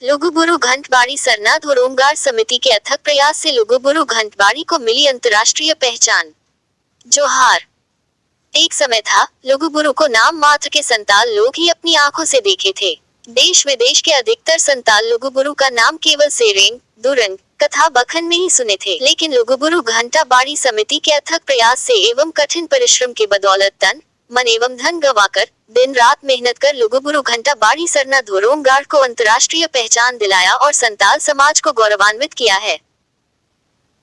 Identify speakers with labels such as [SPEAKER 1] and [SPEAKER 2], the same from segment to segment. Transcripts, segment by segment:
[SPEAKER 1] लुगुबुरु घंटबाड़ी सरना धोरोमगार समिति के अथक प्रयास से लुगुबुरु घंटबाड़ी को मिली अंतर्राष्ट्रीय पहचान। जोहार। एक समय था, लुगुबुरु को नाम मात्र के संताल लोग ही अपनी आंखों से देखे थे। देश विदेश के अधिकतर संताल लुगुबुरु का नाम केवल सेरेंग, दुरंग, कथा बखन में ही सुने थे, लेकिन लुगुबुरु घंटाबाड़ी समिति के अथक प्रयास से एवं कठिन परिश्रम के बदौलत तन, मन एवं धन गंवाकर, दिन रात मेहनत कर लुगुबुरु घंटाबाड़ी सरना धोरोमगार को अंतर्राष्ट्रीय पहचान दिलाया और संताल समाज को गौरवान्वित किया है।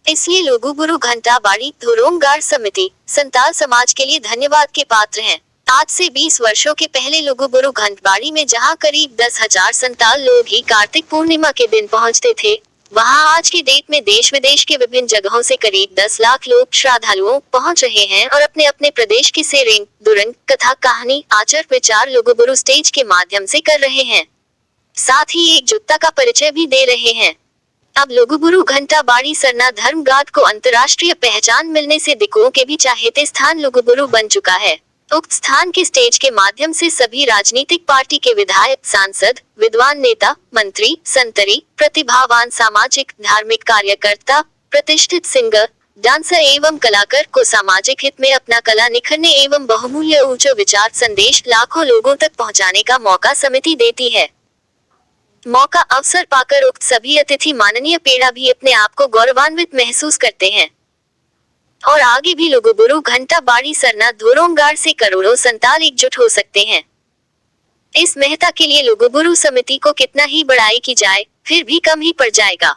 [SPEAKER 1] इसलिए लुगुबुरु घंटाबाड़ी धोरोमगार समिति संताल समाज के लिए धन्यवाद के पात्र हैं। आज से 20 वर्षों के पहले लुगुबुरु घंटबाड़ी में जहां करीब 10,000 संताल लोग ही कार्तिक पूर्णिमा के दिन पहुंचते थे, वहां आज की डेट में देश विदेश के विभिन्न जगहों से करीब 10 लाख लोग श्रद्धालुओं पहुंच रहे हैं और अपने अपने प्रदेश की सेरेंग, दुरंग, कथा, कहानी, आचार विचार लुगुबुरु स्टेज के माध्यम से कर रहे हैं। साथ ही एकजुटता का परिचय भी दे रहे हैं। अब लुगुबुरु घंटाबाड़ी सरना धर्म घाट को अंतर्राष्ट्रीय पहचान मिलने से दिकुओं के भी चाहेते स्थान लुगुबुरु बन चुका है। उक्त स्थान के स्टेज के माध्यम से सभी राजनीतिक पार्टी के विधायक, सांसद, विद्वान नेता, मंत्री, संतरी, प्रतिभावान सामाजिक धार्मिक कार्यकर्ता, प्रतिष्ठित सिंगर, डांसर एवं कलाकार को सामाजिक हित में अपना कला निखरने एवं बहुमूल्य उच्च विचार संदेश लाखों लोगों तक पहुंचाने का मौका समिति देती है। मौका अवसर पाकर उक्त सभी अतिथि माननीय पेड़ा भी अपने आप को गौरवान्वित महसूस करते हैं और आगे भी लुगुबुरु घंटाबाड़ी सरना धोरोमगार से करोड़ों संताल एकजुट हो सकते हैं। इस महत्ता के लिए लुगुबुरु समिति को कितना ही बड़ाई की जाए, फिर भी कम ही पड़ जाएगा।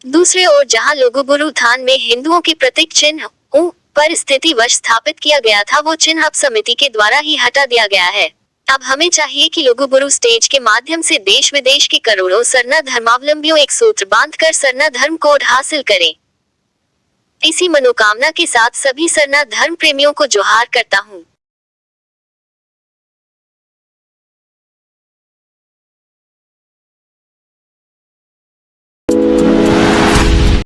[SPEAKER 1] दूसरे ओर जहां लुगुबुरु थान में हिंदुओं के प्रतीक चिन्ह पर स्थितिवश स्थापित किया गया था, वो चिन्ह अब समिति के द्वारा ही हटा दिया गया है। अब हमें चाहिए कि लुगुबुरु स्टेज के माध्यम से देश विदेश के करोड़ों सरना धर्मावलंबियों एक सूत्र बांधकर सरना धर्म कोड हासिल करें। इसी मनोकामना के साथ सभी सरना धर्म प्रेमियों को जोहार करता हूँ।